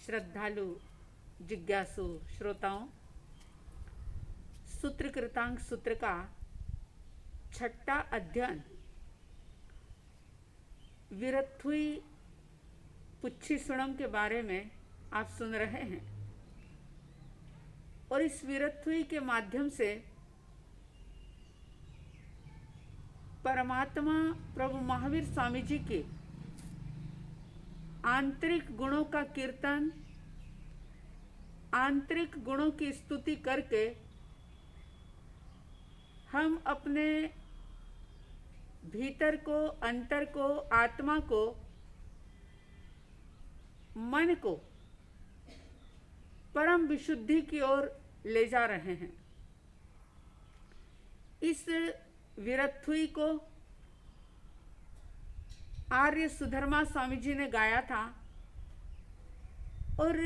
श्रद्धालु जिज्ञासु श्रोताओं, सूत्र कृतांक सूत्र का छठा अध्ययन विरथुई पुच्छी सुणम के बारे में आप सुन रहे हैं। और इस विरथुई के माध्यम से परमात्मा प्रभु महावीर स्वामी जी के आंतरिक गुणों का कीर्तन, आंतरिक गुणों की स्तुति करके हम अपने भीतर को, अंतर को, आत्मा को, मन को परम विशुद्धि की ओर ले जा रहे हैं। इस विरथुई को आर्य सुधर्मा स्वामी जी ने गाया था और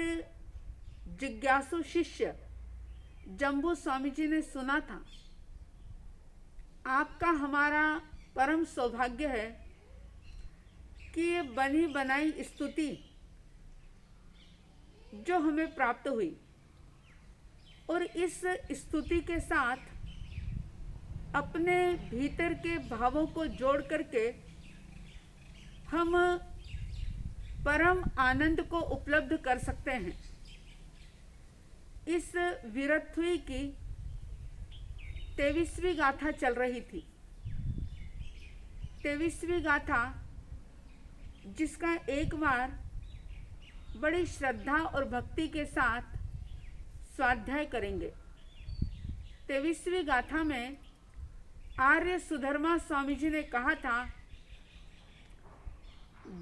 जिज्ञासु शिष्य जम्बू स्वामी जी ने सुना था। आपका हमारा परम सौभाग्य है कि ये बनी बनाई स्तुति जो हमें प्राप्त हुई और इस स्तुति के साथ अपने भीतर के भावों को जोड़ करके हम परम आनंद को उपलब्ध कर सकते हैं। इस विरथुई की 23वीं गाथा चल रही थी। 23वीं गाथा जिसका एक बार बड़ी श्रद्धा और भक्ति के साथ स्वाध्याय करेंगे। 23वीं गाथा में आर्य सुधर्मा स्वामी जी ने कहा था,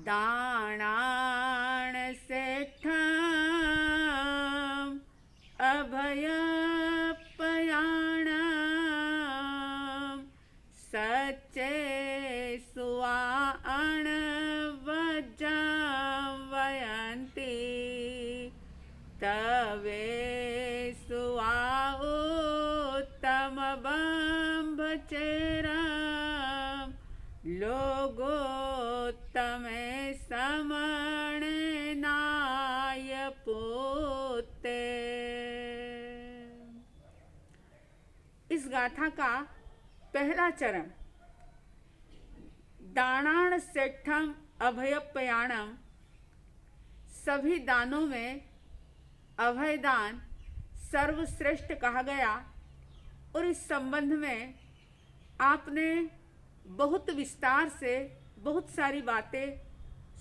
दाणाण सेठम अभय पयाणम सच्चे सुआण वजम वयंती तवे सुआओ तम बंभचेरम लोगो तमे समण नाय पोते। इस गाथा का पहला चरण दानाण सेठम अभयपयाणम, सभी दानों में अभय दान सर्वश्रेष्ठ कहा गया। और इस संबंध में आपने बहुत विस्तार से बहुत सारी बातें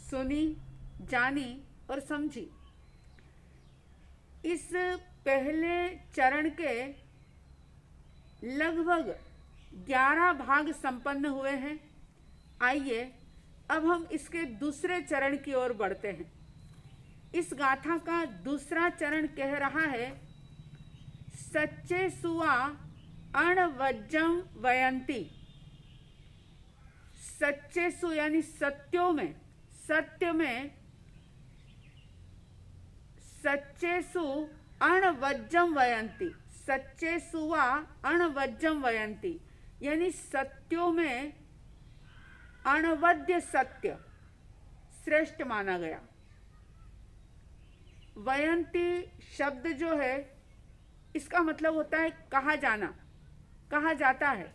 सुनी, जानी और समझी। इस पहले चरण के लगभग 11 भाग संपन्न हुए हैं। आइए अब हम इसके दूसरे चरण की ओर बढ़ते हैं। इस गाथा का दूसरा चरण कह रहा है, सच्चे सुआ अणवज्जम वयंती। सच्चे सु यानी सत्यों में, सत्य में, सच्चे सु अणवज्जम वयंती, सच्चे सुवा अणवज्जम वयंती यानी सत्यों में अणवद्य सत्य श्रेष्ठ माना गया। वयंती शब्द जो है इसका मतलब होता है कहा जाना, कहा जाता है।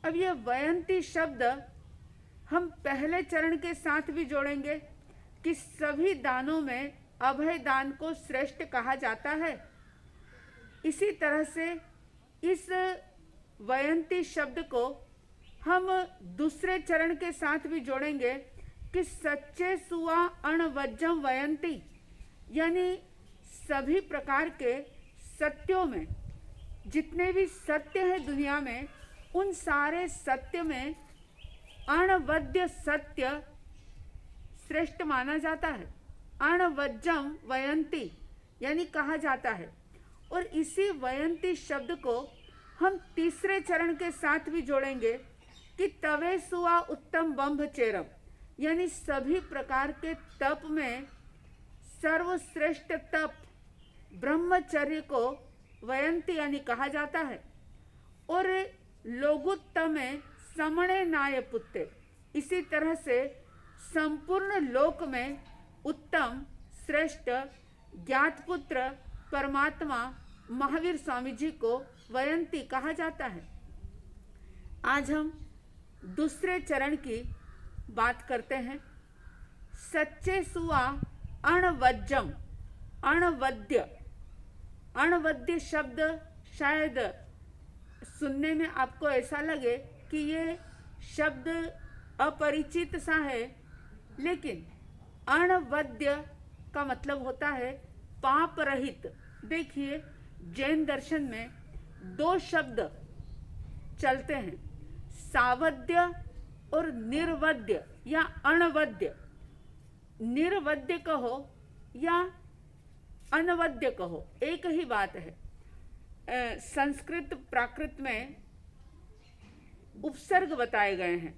अब ये वयंती शब्द हम पहले चरण के साथ भी जोड़ेंगे कि सभी दानों में अभय दान को श्रेष्ठ कहा जाता है। इसी तरह से इस वयंती शब्द को हम दूसरे चरण के साथ भी जोड़ेंगे कि सच्चे सुआ अणवज्जम वयंती यानी सभी प्रकार के सत्यों में, जितने भी सत्य है दुनिया में, उन सारे सत्य में अणवद्य सत्य श्रेष्ठ माना जाता है। अणवज्जम वयंती यानी कहा जाता है। और इसी वयंती शब्द को हम तीसरे चरण के साथ भी जोड़ेंगे कि तवे सुआ उत्तम बंभचेरम यानी सभी प्रकार के तप में सर्वश्रेष्ठ तप ब्रह्मचर्य को वयंती यानी कहा जाता है। और लोगुत्तम समणे नाय पुत्ते, इसी तरह से संपूर्ण लोक में उत्तम श्रेष्ठ ज्ञात पुत्र परमात्मा महावीर स्वामी जी को वयंती कहा जाता है। आज हम दूसरे चरण की बात करते हैं। सच्चे सुआ अणवज्जम, अणवद्य। अणवद्य शब्द शायद सुनने में आपको ऐसा लगे कि ये शब्द अपरिचित सा है, लेकिन अणवद्य का मतलब होता है पाप रहित। देखिए, जैन दर्शन में दो शब्द चलते हैं, सावद्य और निर्वद्य या अणवद्य। निर्वद्य कहो या अनवद्य कहो, एक ही बात है। संस्कृत प्राकृत में उपसर्ग बताए गए हैं।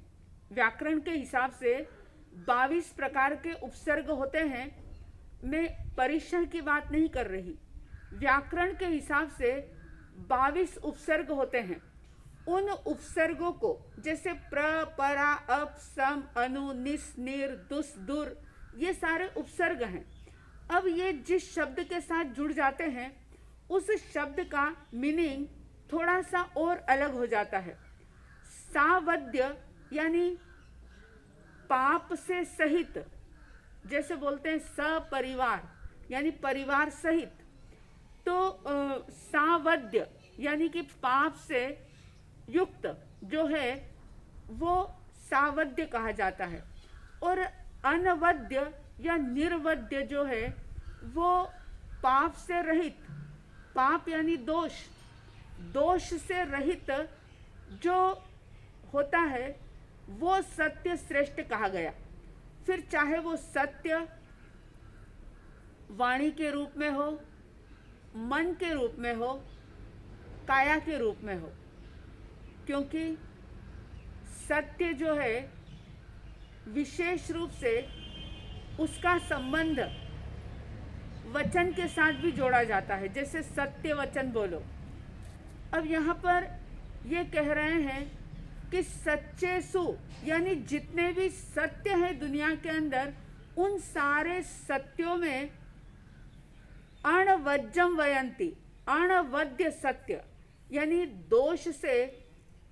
व्याकरण के हिसाब से 22 प्रकार के उपसर्ग होते हैं। मैं परिश्रम की बात नहीं कर रही, व्याकरण के हिसाब से 22 उपसर्ग होते हैं। उन उपसर्गों को जैसे प्र, परा, अप, सम, अनु, निस, निर, दुस, दुर, ये सारे उपसर्ग हैं। अब ये जिस शब्द के साथ जुड़ जाते हैं उस शब्द का मीनिंग थोड़ा सा और अलग हो जाता है। सावद्य यानी पाप से सहित, जैसे बोलते हैं सपरिवार यानी परिवार सहित, तो सावद्य यानी कि पाप से युक्त जो है वो सावद्य कहा जाता है। और अनवद्य या निर्वद्य जो है वो पाप से रहित, पाप यानी दोष, दोष से रहित जो होता है वो सत्य श्रेष्ठ कहा गया। फिर चाहे वो सत्य वाणी के रूप में हो, मन के रूप में हो, काया के रूप में हो, क्योंकि सत्य जो है विशेष रूप से उसका संबंध वचन के साथ भी जोड़ा जाता है, जैसे सत्य वचन बोलो। अब यहाँ पर ये कह रहे हैं कि सच्चे सु यानी जितने भी सत्य है दुनिया के अंदर, उन सारे सत्यों में अणवज्जम वयंती, अणवद्य सत्य यानी दोष से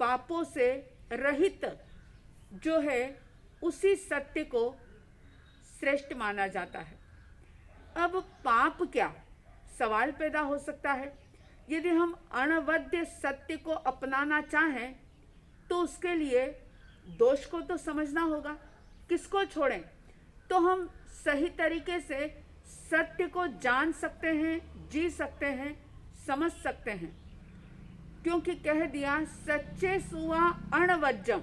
पापों से रहित जो है उसी सत्य को श्रेष्ठ माना जाता है। अब पाप क्या, सवाल पैदा हो सकता है। यदि हम अणवद्य सत्य को अपनाना चाहें तो उसके लिए दोष को तो समझना होगा। किसको छोड़ें? तो हम सही तरीके से सत्य को जान सकते हैं, जी सकते हैं, समझ सकते हैं, क्योंकि कह दिया सच्चे सुआ अणवज्जम,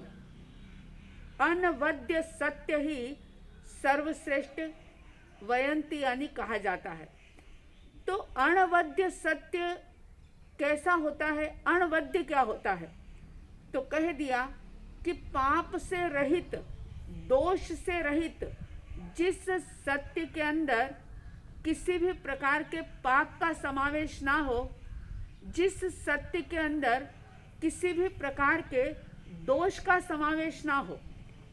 अनवद्य सत्य ही सर्वश्रेष्ठ वयंती यानी कहा जाता है। तो अणवद्य सत्य कैसा होता है, अणवद्य क्या होता है? तो कह दिया कि पाप से रहित, दोष से रहित, जिस सत्य के अंदर किसी भी प्रकार के पाप का समावेश ना हो, जिस सत्य के अंदर किसी भी प्रकार के दोष का समावेश ना हो,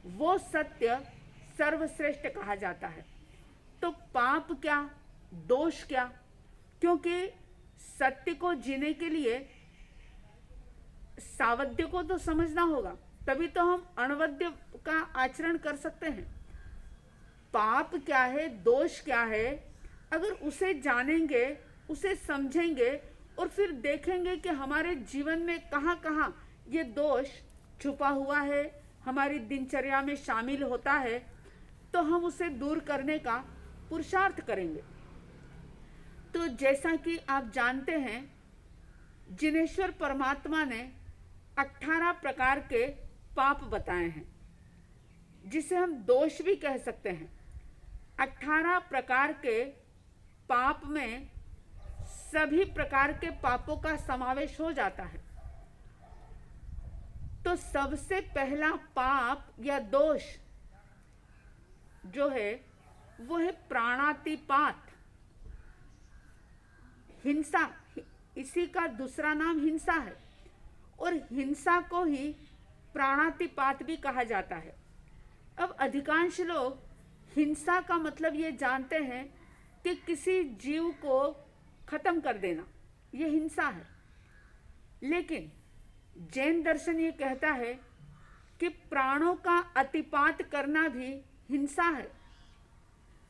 वो सत्य सर्वश्रेष्ठ कहा जाता है। तो पाप क्या, दोष क्या? क्योंकि सत्य को जीने के लिए सावद्य को तो समझना होगा, तभी तो हम अणवद्य का आचरण कर सकते हैं। पाप क्या है, दोष क्या है, अगर उसे जानेंगे, उसे समझेंगे और फिर देखेंगे कि हमारे जीवन में कहाँ कहाँ ये दोष छुपा हुआ है, हमारी दिनचर्या में शामिल होता है, तो हम उसे दूर करने का पुरुषार्थ करेंगे। तो जैसा कि आप जानते हैं, जिनेश्वर परमात्मा ने 18 प्रकार के पाप बताए हैं, जिसे हम दोष भी कह सकते हैं। 18 प्रकार के पाप में सभी प्रकार के पापों का समावेश हो जाता है। तो सबसे पहला पाप या दोष जो है वो है प्राणातिपात, हिंसा। इसी का दूसरा नाम हिंसा है, और हिंसा को ही प्राणातिपात भी कहा जाता है। अब अधिकांश लोग हिंसा का मतलब ये जानते हैं कि किसी जीव को खत्म कर देना, ये हिंसा है। लेकिन जैन दर्शन ये कहता है कि प्राणों का अतिपात करना भी हिंसा है।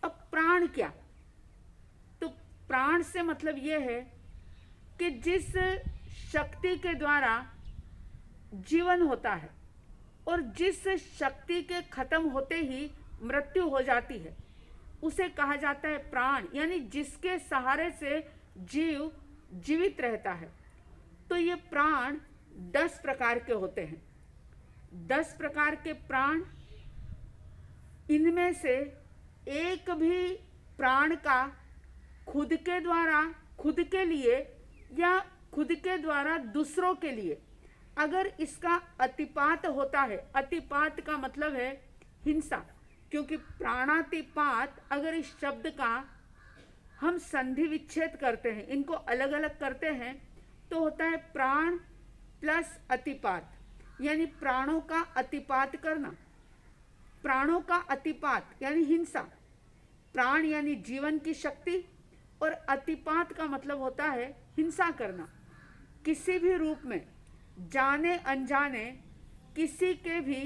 अब प्राण क्या? तो प्राण से मतलब ये है कि जिस शक्ति के द्वारा जीवन होता है और जिस शक्ति के खत्म होते ही मृत्यु हो जाती है, उसे कहा जाता है प्राण, यानी जिसके सहारे से जीव जीवित रहता है। तो ये प्राण 10 प्रकार के होते हैं। 10 प्रकार के प्राण, इनमें से एक भी प्राण का खुद के द्वारा, खुद के लिए या खुद के द्वारा दूसरों के लिए अगर इसका अतिपात होता है, अतिपात का मतलब है हिंसा, क्योंकि प्राणातिपात अगर इस शब्द का हम संधि विच्छेद करते हैं, इनको अलग अलग करते हैं, तो होता है प्राण प्लस अतिपात, यानी प्राणों का अतिपात करना। प्राणों का अतिपात यानी हिंसा। प्राण यानी जीवन की शक्ति और अतिपात का मतलब होता है हिंसा करना। किसी भी रूप में जाने अनजाने किसी के भी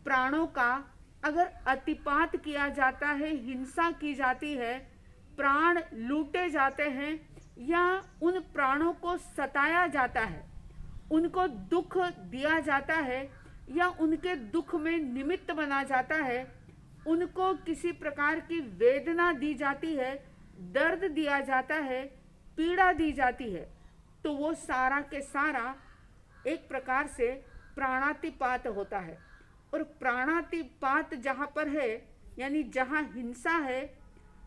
प्राणों का अगर अतिपात किया जाता है, हिंसा की जाती है, प्राण लूटे जाते हैं या उन प्राणों को सताया जाता है, उनको दुख दिया जाता है या उनके दुख में निमित्त बना जाता है, उनको किसी प्रकार की वेदना दी जाती है, दर्द दिया जाता है, पीड़ा दी जाती है, तो वो सारा के सारा एक प्रकार से प्राणातिपात होता है। और प्राणातिपात जहाँ पर है, यानी जहाँ हिंसा है,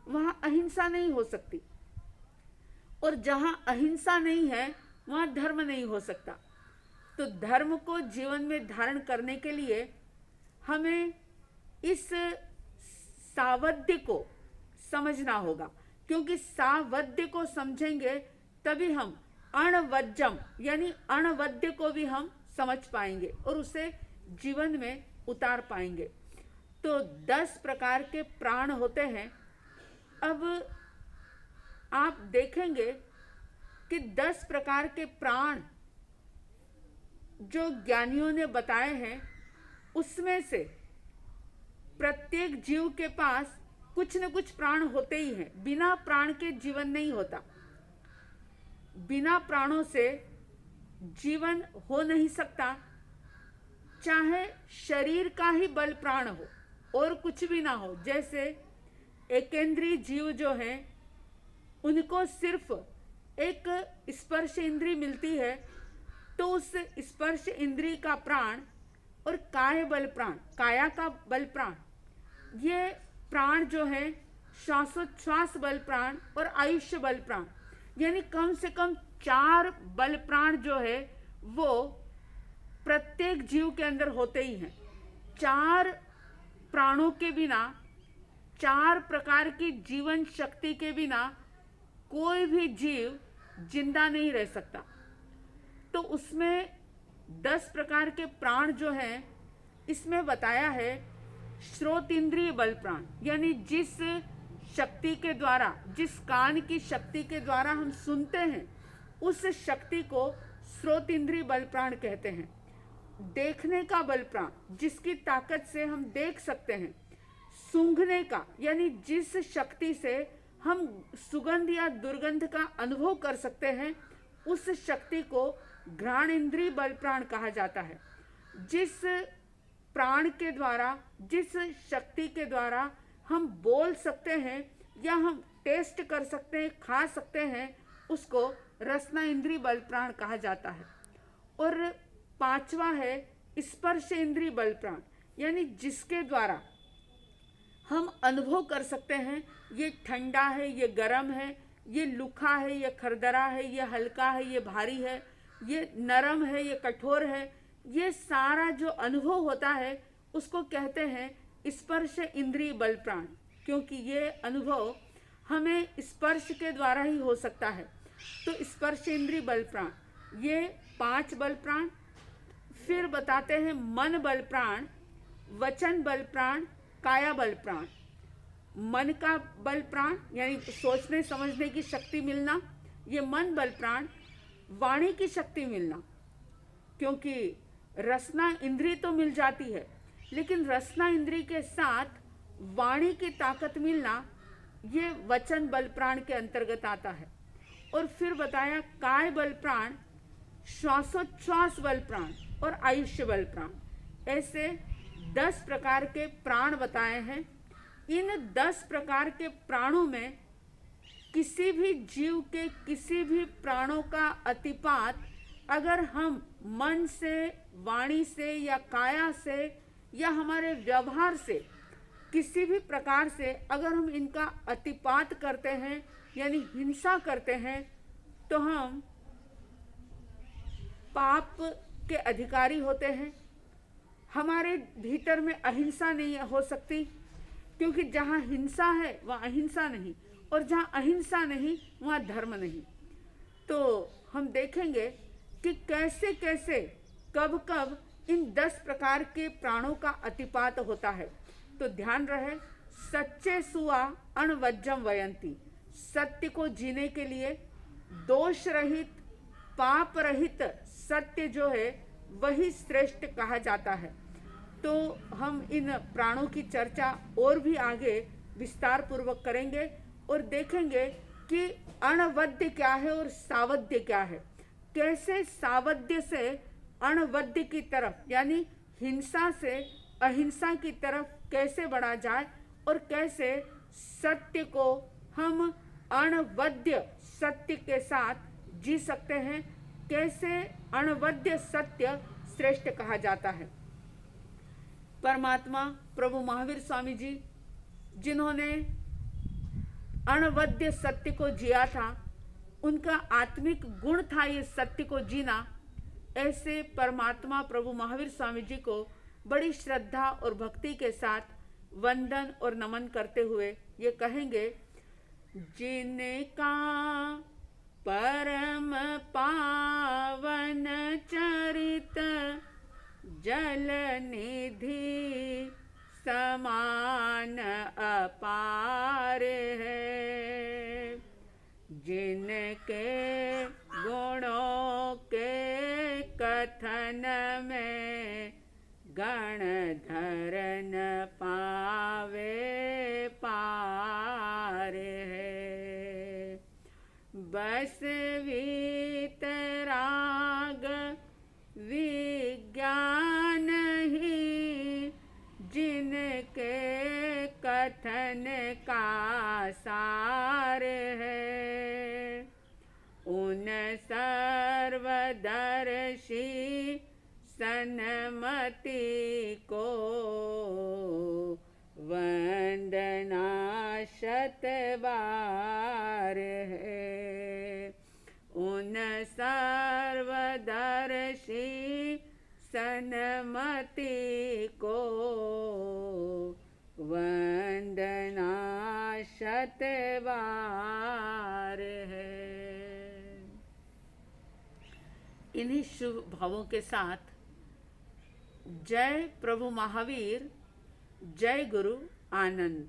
वहाँ अहिंसा नहीं हो सकती, और जहाँ अहिंसा नहीं है वहाँ धर्म नहीं हो सकता। तो धर्म को जीवन में धारण करने के लिए हमें इस सावध्य को समझना होगा, क्योंकि सावध्य को समझेंगे तभी हम अणवज्जम यानी अणवध्य को भी हम समझ पाएंगे और उसे जीवन में उतार पाएंगे। तो 10 प्रकार के प्राण होते हैं। अब आप देखेंगे कि 10 प्रकार के प्राण जो ज्ञानियों ने बताए हैं, उसमें से प्रत्येक जीव के पास कुछ न कुछ प्राण होते ही हैं। बिना प्राण के जीवन नहीं होता। बिना प्राणों से जीवन हो नहीं सकता, चाहे शरीर का ही बल प्राण हो और कुछ भी ना हो। जैसे एकेंद्रीय जीव जो हैं, उनको सिर्फ एक स्पर्श इंद्री मिलती है, तो उस स्पर्श इंद्री का प्राण और काय बल प्राण, काया का बल प्राण, ये प्राण जो है श्वासोच्छ्वास बल प्राण और आयुष्य बल प्राण, यानी कम से कम 4 बल प्राण जो है वो प्रत्येक जीव के अंदर होते ही हैं। 4 प्राणों के बिना, 4 प्रकार की जीवन शक्ति के बिना कोई भी जीव जिंदा नहीं रह सकता। तो उसमें 10 प्रकार के प्राण जो हैं, इसमें बताया है श्रोत इंद्रिय बल प्राण, यानी जिस शक्ति के द्वारा, जिस कान की शक्ति के द्वारा हम सुनते हैं, उस शक्ति को श्रोत इंद्रिय बल प्राण कहते हैं। देखने का बल प्राण, जिसकी ताकत से हम देख सकते हैं। सूंघने का, यानी जिस शक्ति से हम सुगंध या दुर्गंध का अनुभव कर सकते हैं, उस शक्ति को घ्राण इंद्रिय बल प्राण कहा जाता है। जिस प्राण के द्वारा, जिस शक्ति के द्वारा हम बोल सकते हैं या हम टेस्ट कर सकते हैं, खा सकते हैं, उसको रसना इंद्रिय बल प्राण कहा जाता है। और 5वां है स्पर्श इंद्रिय बल प्राण, यानी जिसके द्वारा हम अनुभव कर सकते हैं ये ठंडा है, ये गर्म है, ये लुखा है, ये खरदरा है, ये हल्का है, ये भारी है, ये नरम है, ये कठोर है। ये सारा जो अनुभव होता है उसको कहते हैं स्पर्श इंद्रिय बल प्राण, क्योंकि ये अनुभव हमें स्पर्श के द्वारा ही हो सकता है। तो स्पर्श इंद्रिय बल प्राण, ये 5 बल प्राण। फिर बताते हैं मन बल प्राण, वचन बल प्राण, काया बल प्राण। मन का बल प्राण यानी सोचने समझने की शक्ति मिलना, ये मन बल प्राण, वाणी की शक्ति मिलना, क्योंकि रसना इंद्री तो मिल जाती है, लेकिन रसना इंद्री के साथ वाणी की ताकत मिलना, ये वचन बल प्राण के अंतर्गत आता है। और फिर बताया काय बल प्राण, श्वासोच्छ्वास बल प्राण और आयुष्य बल प्राण, ऐसे 10 प्रकार के प्राण बताए हैं। इन 10 प्रकार के प्राणों में किसी भी जीव के किसी भी प्राणों का अतिपात अगर हम मन से, वाणी से या काया से या हमारे व्यवहार से किसी भी प्रकार से अगर हम इनका अतिपात करते हैं यानी हिंसा करते हैं, तो हम पाप के अधिकारी होते हैं। हमारे भीतर में अहिंसा नहीं हो सकती, क्योंकि जहाँ हिंसा है वहाँ अहिंसा नहीं, और जहाँ अहिंसा नहीं वहाँ धर्म नहीं। तो हम देखेंगे कि कैसे कैसे कब कब इन 10 प्रकार के प्राणों का अतिपात होता है। तो ध्यान रहे, सच्चे सुआ अणवज्जम वयंती, सत्य को जीने के लिए दोष रहित पाप रहित सत्य जो है वही श्रेष्ठ कहा जाता है। तो हम इन प्राणों की चर्चा और भी आगे विस्तार पूर्वक करेंगे और देखेंगे कि अणवद्य क्या है और सावध्य क्या है, कैसे सावध्य से अणवद्य की तरफ यानी हिंसा से अहिंसा की तरफ कैसे बढ़ा जाए, और कैसे सत्य को हम अणवद्य सत्य के साथ जी सकते हैं, कैसे अणवद्य सत्य श्रेष्ठ कहा जाता है। परमात्मा प्रभु महावीर स्वामी जी जिन्होंने अणवद्य सत्य को जिया था, उनका आत्मिक गुण था ये सत्य को जीना। ऐसे परमात्मा प्रभु महावीर स्वामी जी को बड़ी श्रद्धा और भक्ति के साथ वंदन और नमन करते हुए ये कहेंगे, जिनका परम पावन चरित जल निधि समान अपार है, जिनके गुणों के कथन में गणधर न पावे पार है, बस वीतराग विज्ञान ही जिनके कथन का सार है, उन सर्वदर्शी सन्मति को वंदना शतबार है, उन सर्वदर्शी सन्मति को वंदना शतबार है। इन्हीं शुभ भावों के साथ जय प्रभु महावीर, जय गुरु आनंद।